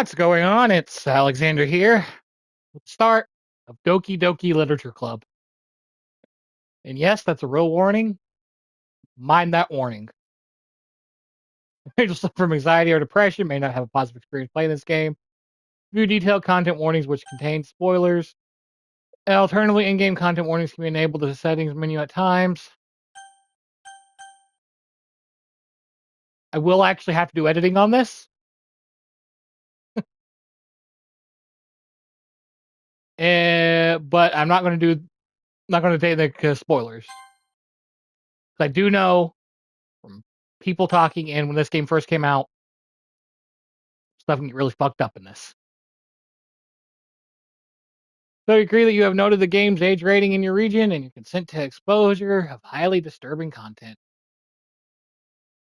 What's going on? It's Alexander here with the start of Doki Literature Club. And yes, that's a real warning. Mind that warning. If you suffer from anxiety or depression, may not have a positive experience playing this game. View detailed content warnings which contain spoilers. And alternatively, in-game content warnings can be enabled in the settings menu at times. I will actually have to do editing on this. But I'm not going to take the spoilers. I do know from people talking, and when this game first came out, stuff can get really fucked up in this. So you agree that you have noted the game's age rating in your region and you consent to exposure of highly disturbing content.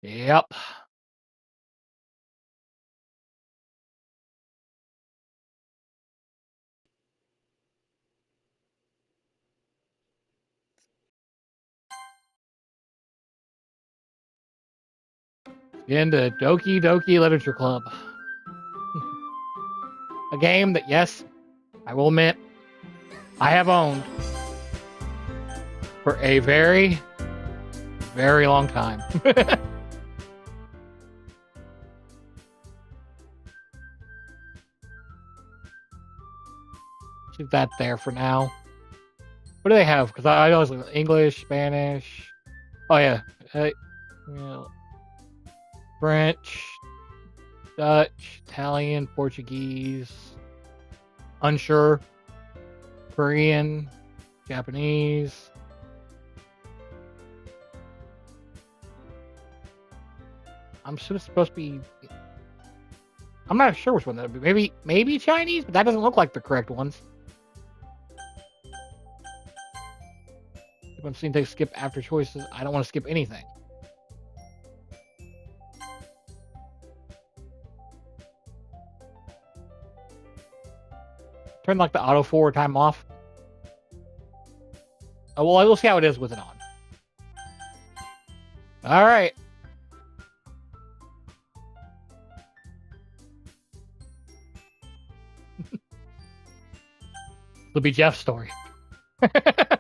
Yep. Into Doki Literature Club. A game that, yes, I will admit, I have owned for a very, very long time. Keep that there for now. What do they have? Because I always look English, Spanish. Oh, yeah. French, Dutch, Italian, Portuguese. Unsure. Korean, Japanese. I'm supposed to be. I'm not sure which one that would be. Maybe Chinese, but that doesn't look like the correct ones. If I'm seeing they skip after choices, I don't want to skip anything. Turn like the auto forward time off. Oh, well, we'll see how it is with it on. All right. It'll be Jeff's story. I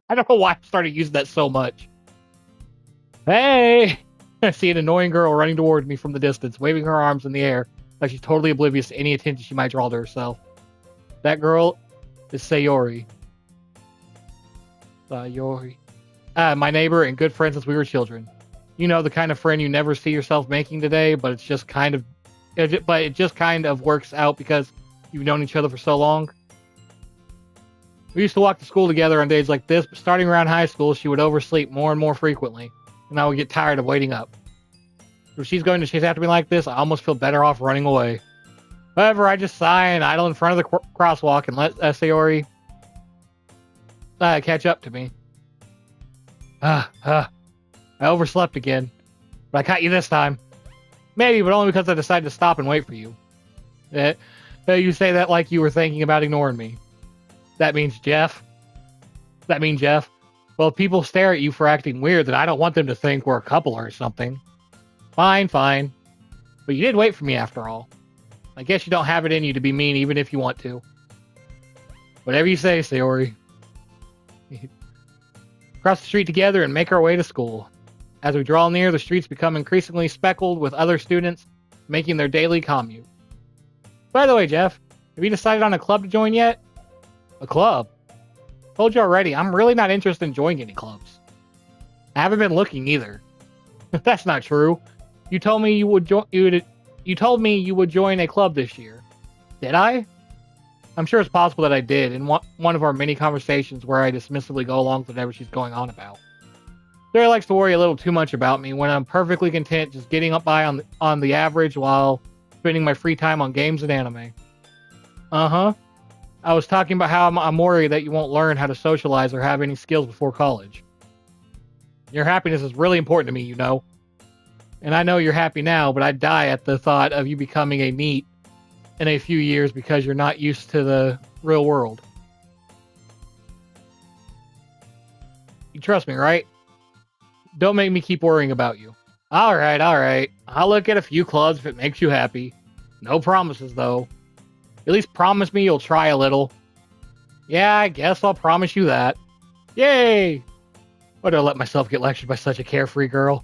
don't know why I started using that so much. Hey! I see an annoying girl running towards me from the distance, waving her arms in the air, like she's totally oblivious to any attention she might draw to herself. That girl is Sayori. Sayori. My neighbor and good friend since we were children. You know, the kind of friend you never see yourself making today, but it just kind of works out because you've known each other for so long. We used to walk to school together on days like this, but starting around high school, she would oversleep more and more frequently, and I would get tired of waiting up. If she's going to chase after me like this, I almost feel better off running away. However, I just sigh and idle in front of the crosswalk and let Sayori catch up to me. I overslept again, but I caught you this time. Maybe, but only because I decided to stop and wait for you. You say that like you were thinking about ignoring me. That means Jeff. Well, if people stare at you for acting weird, then I don't want them to think we're a couple or something. Fine. But you did wait for me after all. I guess you don't have it in you to be mean even if you want to. Whatever you say, Sayori. Cross the street together and make our way to school. As we draw near, the streets become increasingly speckled with other students making their daily commute. By the way, Jeff, have you decided on a club to join yet? A club? Told you already, I'm really not interested in joining any clubs. I haven't been looking either. That's not true. You told me you would join a club this year. Did I? I'm sure it's possible that I did in one of our many conversations where I dismissively go along with whatever she's going on about. Sarah likes to worry a little too much about me when I'm perfectly content just getting up by on the average while spending my free time on games and anime. Uh-huh. I was talking about how I'm worried that you won't learn how to socialize or have any skills before college. Your happiness is really important to me, you know. And I know you're happy now, but I'd die at the thought of you becoming a NEET in a few years because you're not used to the real world. You trust me, right? Don't make me keep worrying about you. Alright, alright. I'll look at a few clubs if it makes you happy. No promises, though. At least promise me you'll try a little. Yeah, I guess I'll promise you that. Yay! Why did I let myself get lectured by such a carefree girl?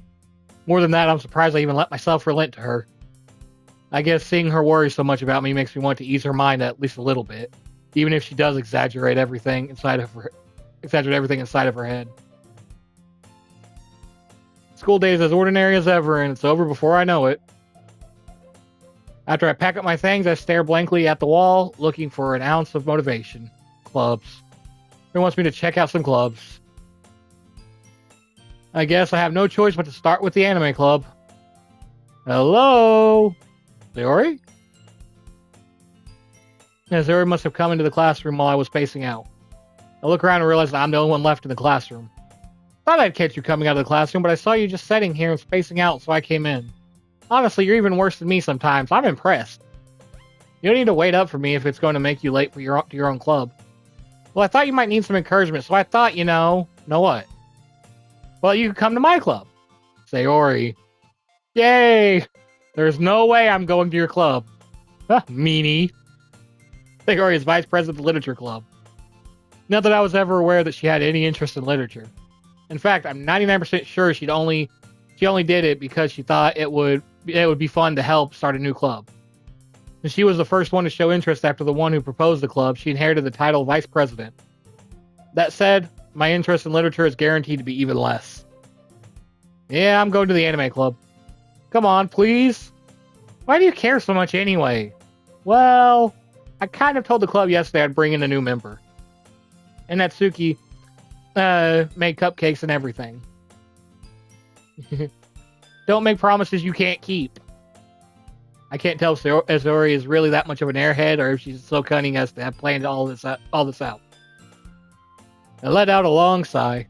More than that, I'm surprised I even let myself relent to her. I guess seeing her worry so much about me makes me want to ease her mind at least a little bit, even if she does exaggerate everything inside of her head. School day is as ordinary as ever, and it's over before I know it. After I pack up my things, I stare blankly at the wall, looking for an ounce of motivation. Clubs. He wants me to check out some clubs. I guess I have no choice but to start with the anime club. Hello? Sayori? Yeah, Sayori must have come into the classroom while I was spacing out. I look around and realize that I'm the only one left in the classroom. Thought I'd catch you coming out of the classroom, but I saw you just sitting here and spacing out, so I came in. Honestly, you're even worse than me sometimes. I'm impressed. You don't need to wait up for me if it's going to make you late for your own club. Well, I thought you might need some encouragement, so I thought, know what? Well, you could come to my club. Sayori. Yay! There's no way I'm going to your club. Meanie. Sayori is vice president of the literature club. Not that I was ever aware that she had any interest in literature. In fact, I'm 99% sure she only did it because she thought it would be fun to help start a new club. And she was the first one to show interest after the one who proposed the club. She inherited the title vice president. That said, my interest in literature is guaranteed to be even less. Yeah, I'm going to the anime club. Come on, please. Why do you care so much anyway? Well, I kind of told the club yesterday I'd bring in a new member. And Natsuki made cupcakes and everything. Don't make promises you can't keep. I can't tell if Sayori is really that much of an airhead or if she's so cunning as to have planned all this out. I let out a long sigh.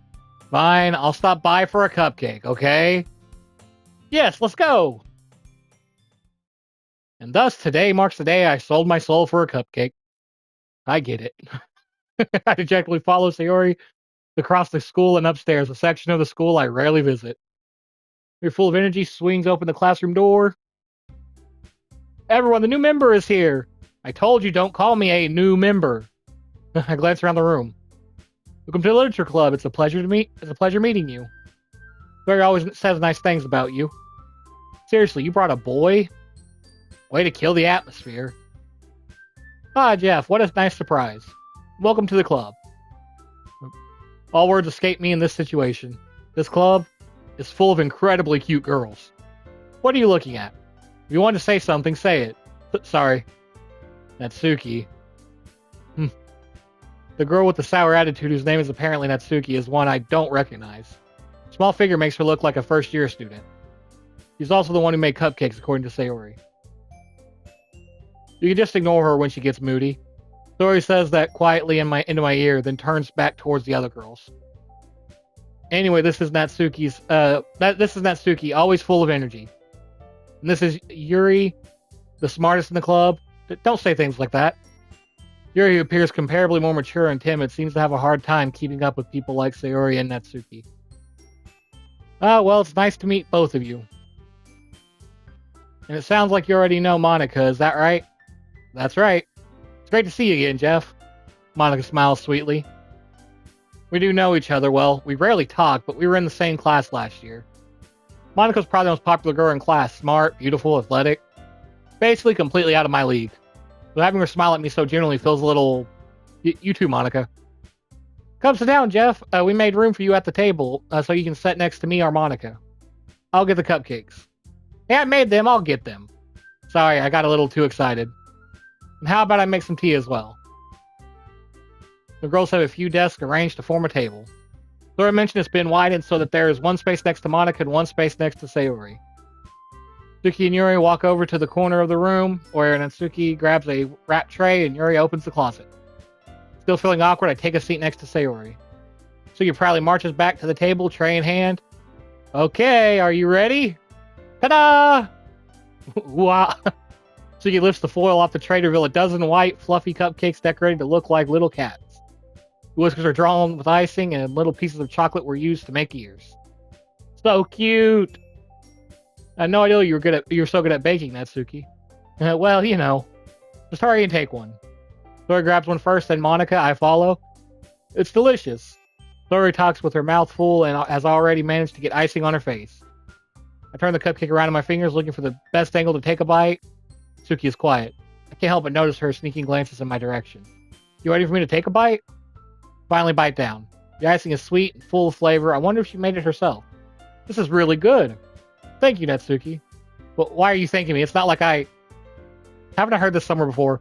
Fine, I'll stop by for a cupcake, okay? Yes, let's go! And thus, today marks the day I sold my soul for a cupcake. I get it. I dejectedly follow Sayori across the school and upstairs, a section of the school I rarely visit. You're full of energy, swings open the classroom door. Everyone, the new member is here! I told you, don't call me a new member. I glance around the room. Welcome to the Literature Club. It's a pleasure meeting you. Barry always says nice things about you. Seriously, you brought a boy? Way to kill the atmosphere. Ah, Jeff, what a nice surprise. Welcome to the club. All words escape me in this situation. This club is full of incredibly cute girls. What are you looking at? If you want to say something, say it. Sorry. Natsuki. The girl with the sour attitude, whose name is apparently Natsuki, is one I don't recognize. Small figure makes her look like a first-year student. She's also the one who made cupcakes, according to Sayori. You can just ignore her when she gets moody. Sayori says that quietly into my ear, then turns back towards the other girls. Anyway, this is Natsuki, always full of energy. And this is Yuri, the smartest in the club. Don't say things like that. Yuri, who appears comparably more mature and timid, seems to have a hard time keeping up with people like Sayori and Natsuki. Well, it's nice to meet both of you. And it sounds like you already know Monica, is that right? That's right. It's great to see you again, Jeff. Monica smiles sweetly. We do know each other well. We rarely talk, but we were in the same class last year. Monica's probably the most popular girl in class. Smart, beautiful, athletic. Basically completely out of my league. But having her smile at me so genuinely feels a little... You too, Monica. Come sit down, Jeff. We made room for you at the table, so you can sit next to me or Monica. I'll get the cupcakes. Yeah, I made them. I'll get them. Sorry, I got a little too excited. And how about I make some tea as well? The girls have a few desks arranged to form a table. Laura mentioned it's been widened so that there is one space next to Monica and one space next to Sayori. Natsuki and Yuri walk over to the corner of the room, where Natsuki grabs a wrap tray and Yuri opens the closet. Still feeling awkward, I take a seat next to Sayori. Natsuki proudly marches back to the table, tray in hand. Okay, are you ready? Ta-da! Wow. Natsuki lifts the foil off the tray to reveal a dozen white, fluffy cupcakes decorated to look like little cats. The whiskers are drawn with icing, and little pieces of chocolate were used to make ears. So cute! I had no idea you were so good at baking, Natsuki. Well, you know, just hurry and take one. Sora grabs one first, then Monica, I follow. It's delicious. Sora talks with her mouth full and has already managed to get icing on her face. I turn the cupcake around in my fingers, looking for the best angle to take a bite. Suki is quiet. I can't help but notice her sneaking glances in my direction. You ready for me to take a bite? Finally bite down. The icing is sweet and full of flavor. I wonder if she made it herself. This is really good. Thank you, Natsuki. But why are you thanking me? It's not like I... Haven't I heard this somewhere before?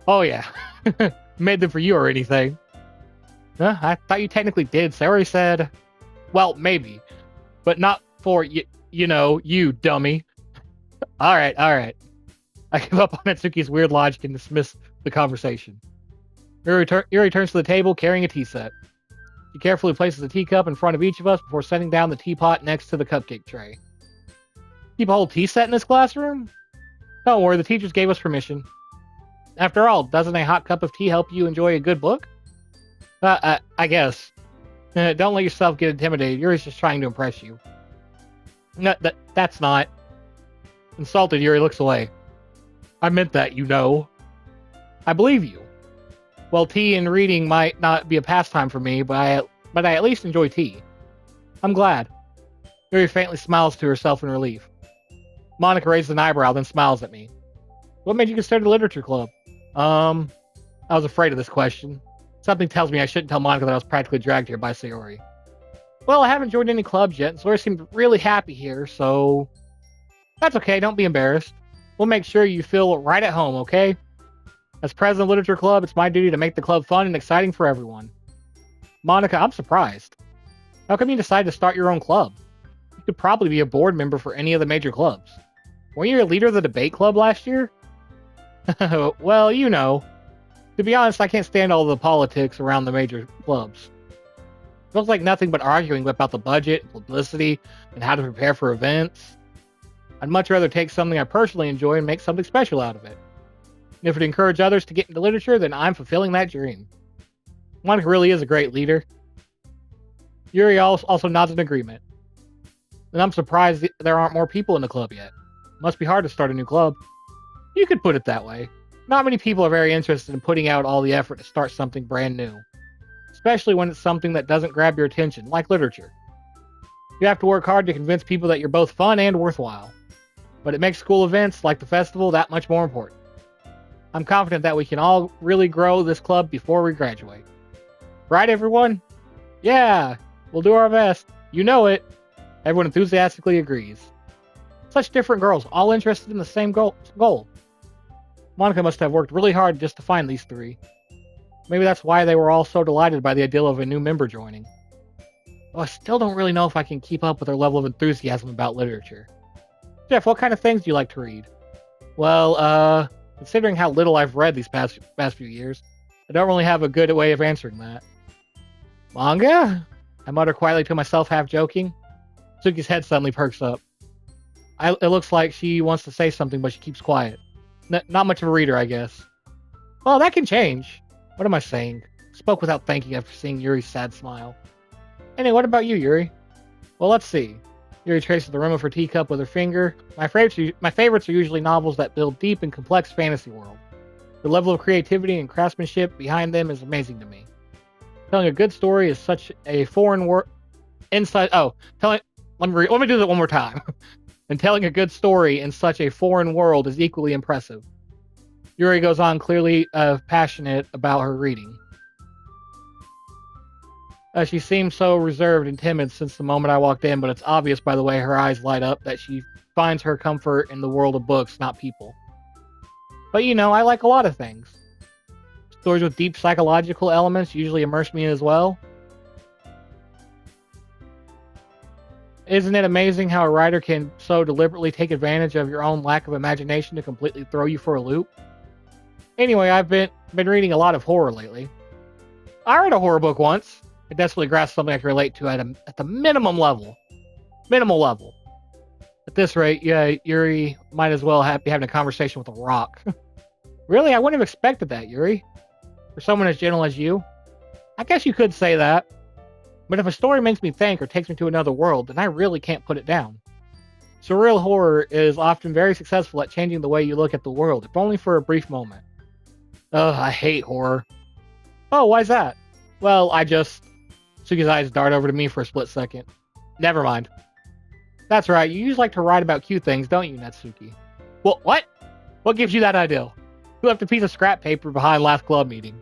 Oh, yeah. Made them for you or anything. Huh? I thought you technically did. So I already said... Well, maybe. But not for, you know, you, dummy. Alright. I give up on Natsuki's weird logic and dismiss the conversation. Yuri turns to the table carrying a tea set. She carefully places a teacup in front of each of us before setting down the teapot next to the cupcake tray. Keep a whole tea set in this classroom? Don't worry, the teachers gave us permission. After all, doesn't a hot cup of tea help you enjoy a good book? I guess. Don't let yourself get intimidated. Yuri's just trying to impress you. No, that's not. Insulted, Yuri looks away. I meant that, you know. I believe you. Well, tea and reading might not be a pastime for me, but I at least enjoy tea. I'm glad. Yuri faintly smiles to herself in relief. Monica raises an eyebrow, then smiles at me. What made you consider the literature club? I was afraid of this question. Something tells me I shouldn't tell Monica that I was practically dragged here by Sayori. Well, I haven't joined any clubs yet, and Sayori seemed really happy here, so... That's okay, don't be embarrassed. We'll make sure you feel right at home, okay? As president of the Literature Club, it's my duty to make the club fun and exciting for everyone. Monica, I'm surprised. How come you decided to start your own club? You could probably be a board member for any of the major clubs. Weren't you a leader of the debate club last year? Well, you know. To be honest, I can't stand all the politics around the major clubs. It feels like nothing but arguing about the budget, publicity, and how to prepare for events. I'd much rather take something I personally enjoy and make something special out of it. And if it encourages others to get into literature, then I'm fulfilling that dream. Monica really is a great leader. Yuri also nods in agreement. And I'm surprised there aren't more people in the club yet. Must be hard to start a new club. You could put it that way. Not many people are very interested in putting out all the effort to start something brand new. Especially when it's something that doesn't grab your attention, like literature. You have to work hard to convince people that you're both fun and worthwhile. But it makes school events, like the festival, that much more important. I'm confident that we can all really grow this club before we graduate. Right, everyone? Yeah, we'll do our best. You know it. Everyone enthusiastically agrees. Such different girls, all interested in the same goal. Monica must have worked really hard just to find these three. Maybe that's why they were all so delighted by the idea of a new member joining. Though I still don't really know if I can keep up with their level of enthusiasm about literature. Jeff, what kind of things do you like to read? Well, considering how little I've read these past few years, I don't really have a good way of answering that. Manga? I mutter quietly to myself, half joking. Suki's head suddenly perks up. It looks like she wants to say something, but she keeps quiet. Not much of a reader, I guess. Well, that can change. What am I saying? Spoke without thinking after seeing Yuri's sad smile. Anyway, what about you, Yuri? Well, let's see. Yuri traces the rim of her teacup with her finger. My favorites are usually novels that build deep and complex fantasy world. The level of creativity and craftsmanship behind them is amazing to me. Telling a good story is such a foreign world. Let me do that one more time. And telling a good story in such a foreign world is equally impressive. Yuri goes on, clearly passionate about her reading. She seems so reserved and timid since the moment I walked in, but it's obvious by the way her eyes light up that she finds her comfort in the world of books, not people. But you know, I like a lot of things. Stories with deep psychological elements usually immerse me as well. Isn't it amazing how a writer can so deliberately take advantage of your own lack of imagination to completely throw you for a loop? Anyway, I've been reading a lot of horror lately. I read a horror book once. It definitely grasped something I can relate to at the minimum level. Minimal level. At this rate, yeah, Yuri might as well be having a conversation with a rock. Really? I wouldn't have expected that, Yuri. For someone as gentle as you. I guess you could say that. But if a story makes me think or takes me to another world, then I really can't put it down. Surreal horror is often very successful at changing the way you look at the world, if only for a brief moment. Ugh, I hate horror. Oh, why's that? Well, Suki's eyes dart over to me for a split second. Never mind. That's right, you usually like to write about cute things, don't you, Natsuki? Well, what? What gives you that idea? You left a piece of scrap paper behind last club meeting.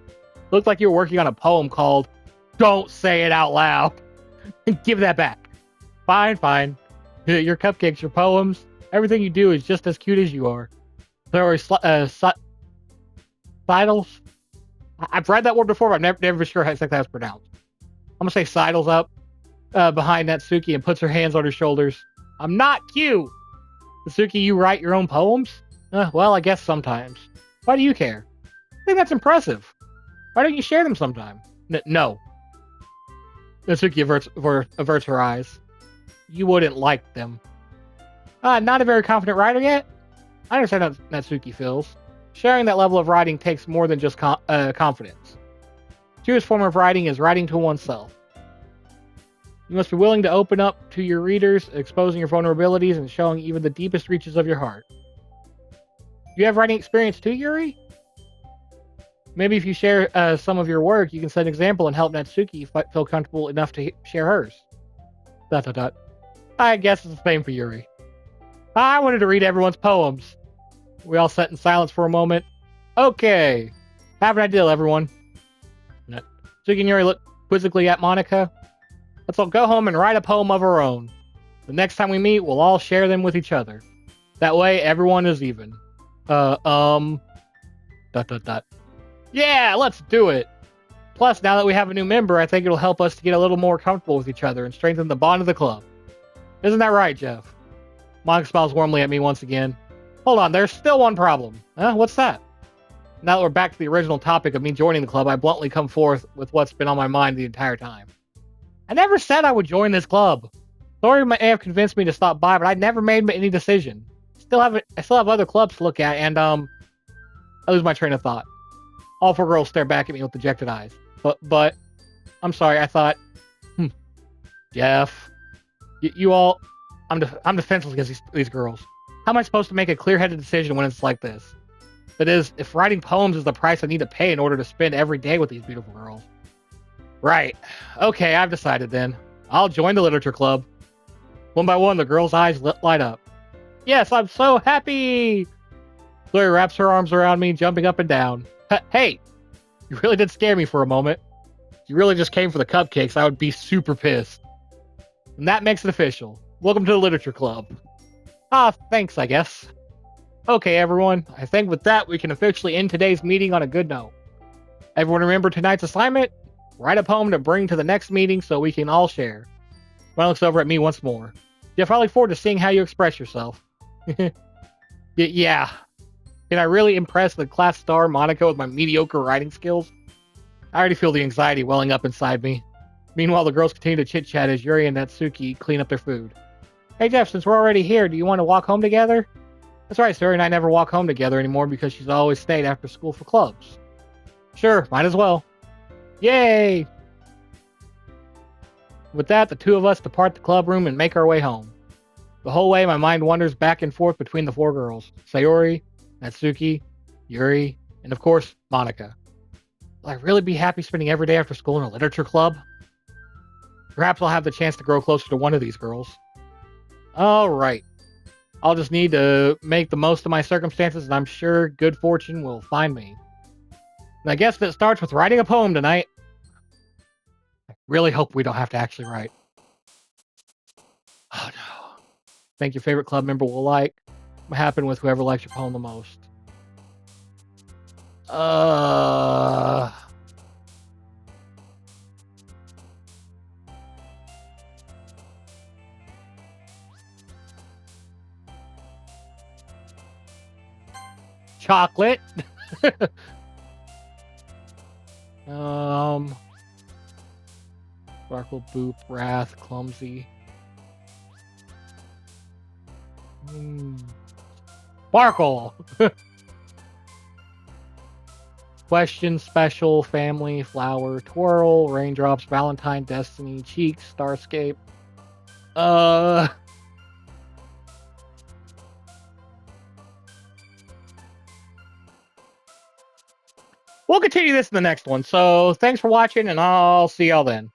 Looked like you were working on a poem called Don't Say It Out Loud. Give that back. Fine. Your cupcakes, your poems, everything you do is just as cute as you are. There are sidles. I've read that word before, but I'm never sure how exactly how it's pronounced. I'm gonna say sidles up behind Natsuki and puts her hands on her shoulders. I'm not cute. Natsuki, you write your own poems? Well, I guess sometimes. Why do you care? I think that's impressive. Why don't you share them sometime? No. Natsuki averts her eyes. You wouldn't like them. Not a very confident writer yet? I understand how Natsuki feels. Sharing that level of writing takes more than just confidence. The truest form of writing is writing to oneself. You must be willing to open up to your readers, exposing your vulnerabilities and showing even the deepest reaches of your heart. You have writing experience too, Yuri? Maybe if you share some of your work, you can set an example and help Natsuki feel comfortable enough to share hers. ... I guess it's the same for Yuri. I wanted to read everyone's poems. We all sat in silence for a moment. Okay. Have an idea, everyone. Natsuki and Yuri looked quizzically at Monica. Let's all go home and write a poem of our own. The next time we meet, we'll all share them with each other. That way, everyone is even. Yeah, let's do it. Plus, now that we have a new member, I think it'll help us to get a little more comfortable with each other and strengthen the bond of the club. Isn't that right, Jeff? Monica smiles warmly at me once again. Hold on, there's still one problem. What's that? Now that we're back to the original topic of me joining the club, I bluntly come forth with what's been on my mind the entire time. I never said I would join this club. Sorry may have convinced me to stop by, but I never made any decision. I still have other clubs to look at, and I lose my train of thought. All four girls stare back at me with dejected eyes. But, I'm sorry, I thought, Jeff, you all, I'm defenseless against these girls. How am I supposed to make a clear-headed decision when it's like this? That is, if writing poems is the price I need to pay in order to spend every day with these beautiful girls. Right. Okay, I've decided then. I'll join the literature club. One by one, the girls' eyes light up. Yes, I'm so happy! Chloe wraps her arms around me, jumping up and down. Hey! You really did scare me for a moment. If you really just came for the cupcakes, I would be super pissed. And that makes it official. Welcome to the literature club. Thanks, I guess. Okay, everyone. I think with that, we can officially end today's meeting on a good note. Everyone remember tonight's assignment? Write a poem to bring to the next meeting so we can all share. Ron looks over at me once more. Jeff, I look forward to seeing how you express yourself. Yeah. Can I really impress the class star Monica with my mediocre writing skills? I already feel the anxiety welling up inside me. Meanwhile, the girls continue to chit-chat as Yuri and Natsuki clean up their food. Hey Jeff, since we're already here, do you want to walk home together? That's right, Yuri and I never walk home together anymore because she's always stayed after school for clubs. Sure, might as well. Yay! With that, the two of us depart the club room and make our way home. The whole way, my mind wanders back and forth between the four girls. Sayori, Natsuki, Yuri, and of course, Monica. Will I really be happy spending every day after school in a literature club? Perhaps I'll have the chance to grow closer to one of these girls. Alright. I'll just need to make the most of my circumstances, and I'm sure good fortune will find me. And I guess that starts with writing a poem tonight. I really hope we don't have to actually write. Oh no. Think your favorite club member will like. What happened with whoever likes your poem the most? Chocolate. Sparkle, Boop, Wrath, Clumsy. Sparkle. Question, Special, Family, Flower, Twirl, Raindrops, Valentine, Destiny, Cheeks, Starscape. we'll continue this in the next one. So thanks for watching, and I'll see y'all then.